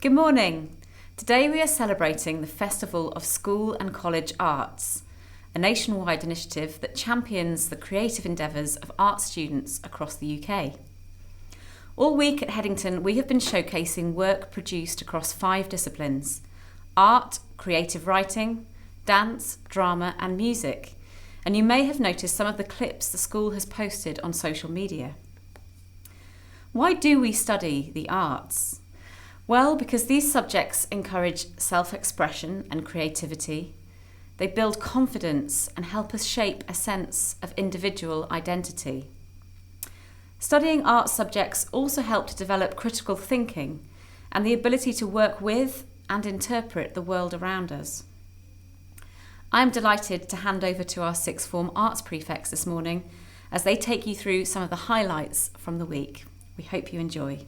Good morning. Today we are celebrating the Festival of School and College Arts, a nationwide initiative that champions the creative endeavours of art students across the UK. All week at Headington we have been showcasing work produced across 5 disciplines: art, creative writing, dance, drama and music, and you may have noticed some of the clips the school has posted on social media. Why do we study the arts? Well, because these subjects encourage self-expression and creativity. They build confidence and help us shape a sense of individual identity. Studying art subjects also help to develop critical thinking and the ability to work with and interpret the world around us. I'm delighted to hand over to our sixth form arts prefects this morning as they take you through some of the highlights from the week. We hope you enjoy.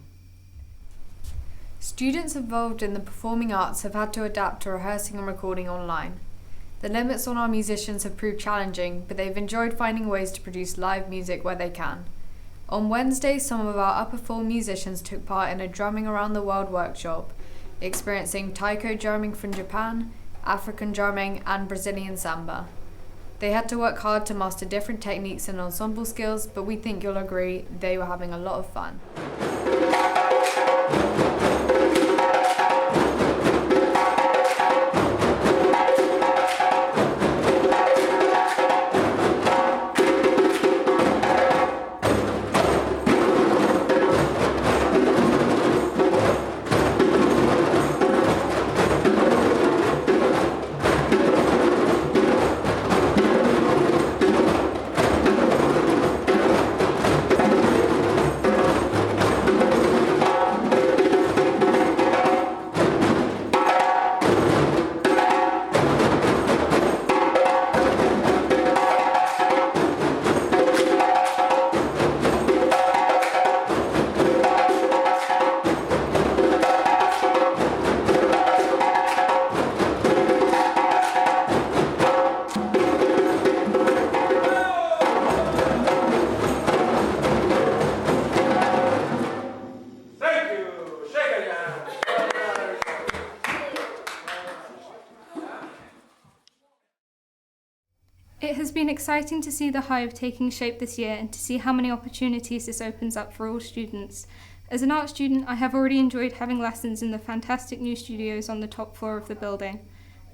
Students involved in the performing arts have had to adapt to rehearsing and recording online. The limits on our musicians have proved challenging, but they've enjoyed finding ways to produce live music where they can. On Wednesday, some of our upper form musicians took part in a Drumming Around the World workshop, experiencing taiko drumming from Japan, African drumming and Brazilian samba. They had to work hard to master different techniques and ensemble skills, but we think you'll agree they were having a lot of fun. It has been exciting to see the Hive taking shape this year and to see how many opportunities this opens up for all students. As an art student, I have already enjoyed having lessons in the fantastic new studios on the top floor of the building.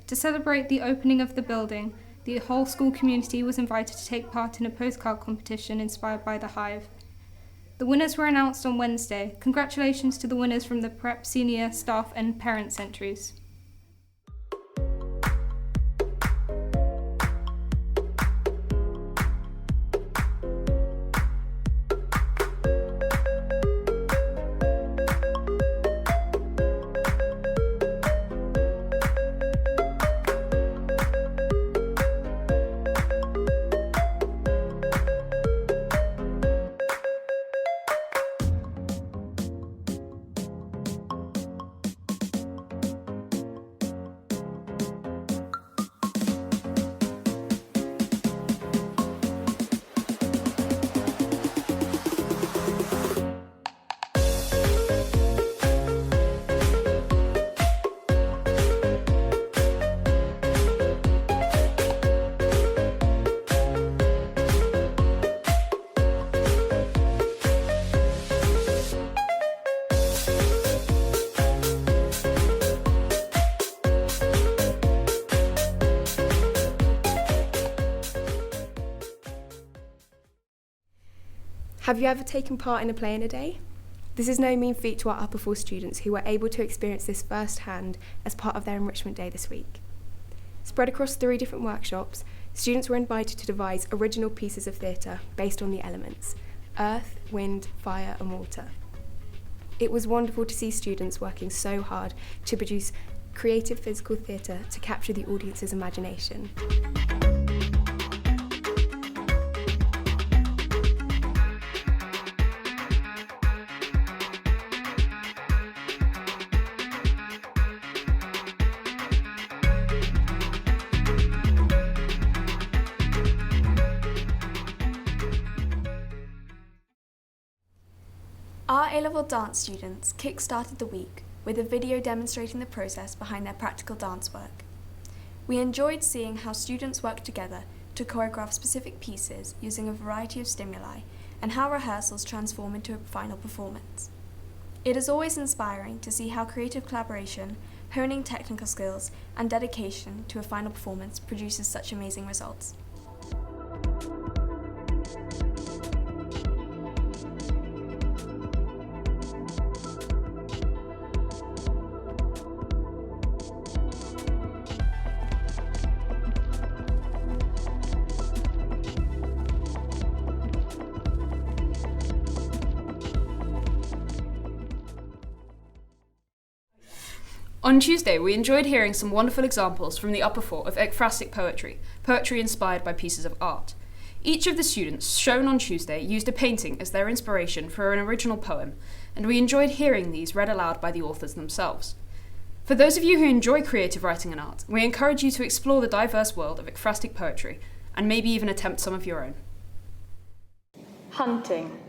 To celebrate the opening of the building, the whole school community was invited to take part in a postcard competition inspired by the Hive. The winners were announced on Wednesday. Congratulations to the winners from the prep, senior, staff and parents entries. Have you ever taken part in a play in a day? This is no mean feat to our upper four students who were able to experience this firsthand as part of their enrichment day this week. Spread across 3 different workshops, students were invited to devise original pieces of theatre based on the elements: earth, wind, fire and water. It was wonderful to see students working so hard to produce creative physical theatre to capture the audience's imagination. Our A-level dance students kick-started the week with a video demonstrating the process behind their practical dance work. We enjoyed seeing how students work together to choreograph specific pieces using a variety of stimuli, and how rehearsals transform into a final performance. It is always inspiring to see how creative collaboration, honing technical skills, and dedication to a final performance produces such amazing results. On Tuesday, we enjoyed hearing some wonderful examples from the upper four of ekphrastic poetry, poetry inspired by pieces of art. Each of the students shown on Tuesday used a painting as their inspiration for an original poem, and we enjoyed hearing these read aloud by the authors themselves. For those of you who enjoy creative writing and art, we encourage you to explore the diverse world of ekphrastic poetry, and maybe even attempt some of your own. Hunting.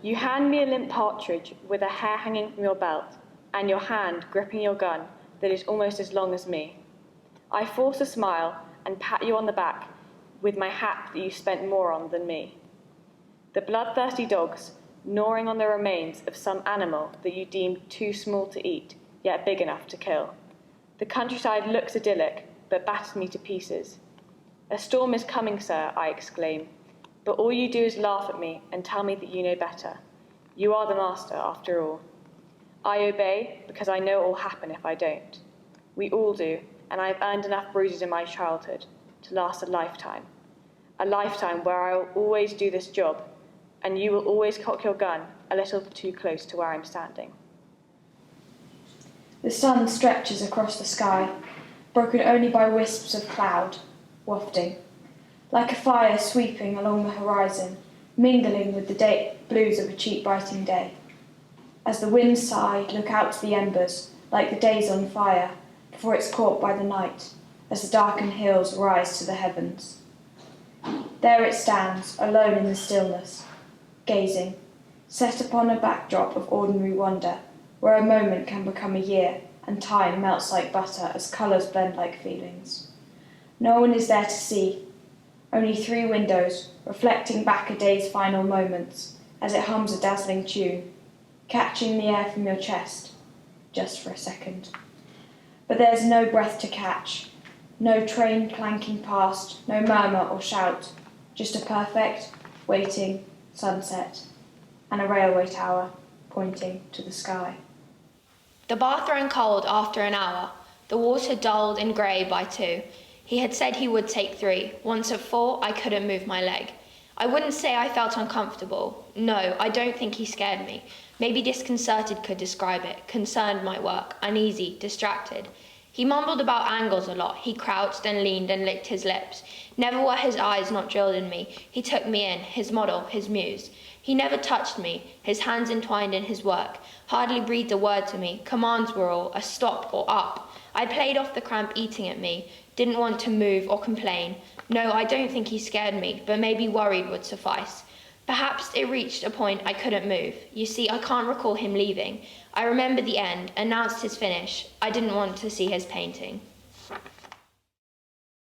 You hand me a limp partridge with a hair hanging from your belt, and your hand gripping your gun that is almost as long as me. I force a smile and pat you on the back with my hat that you spent more on than me. The bloodthirsty dogs gnawing on the remains of some animal that you deemed too small to eat, yet big enough to kill. The countryside looks idyllic, but batters me to pieces. A storm is coming, sir, I exclaim, but all you do is laugh at me and tell me that you know better. You are the master, after all. I obey because I know it will happen if I don't. We all do, and I have earned enough bruises in my childhood to last a lifetime. A lifetime where I will always do this job, and you will always cock your gun a little too close to where I'm standing. The sun stretches across the sky, broken only by wisps of cloud, wafting, like a fire sweeping along the horizon, mingling with the blues of a cheap biting day. As the winds sigh, look out to the embers, like the days on fire, before it's caught by the night, as the darkened hills rise to the heavens. There it stands, alone in the stillness, gazing, set upon a backdrop of ordinary wonder, where a moment can become a year, and time melts like butter as colours blend like feelings. No one is there to see, only 3 windows, reflecting back a day's final moments, as it hums a dazzling tune, catching the air from your chest, just for a second. But there's no breath to catch, no train clanking past, no murmur or shout, just a perfect, waiting sunset, and a railway tower pointing to the sky. The bath ran cold after an hour, the water dulled and grey by 2. He had said he would take 3. Once at 4, I couldn't move my leg. I wouldn't say I felt uncomfortable. No, I don't think he scared me. Maybe disconcerted could describe it. Concerned might work. Uneasy, distracted. He mumbled about angles a lot. He crouched and leaned and licked his lips. Never were his eyes not drilled in me. He took me in, his model, his muse. He never touched me, his hands entwined in his work. Hardly breathed a word to me. Commands were all, a stop or up. I played off the cramp eating at me. Didn't want to move or complain. No, I don't think he scared me, but maybe worried would suffice. Perhaps it reached a point I couldn't move. You see, I can't recall him leaving. I remember the end, announced his finish. I didn't want to see his painting.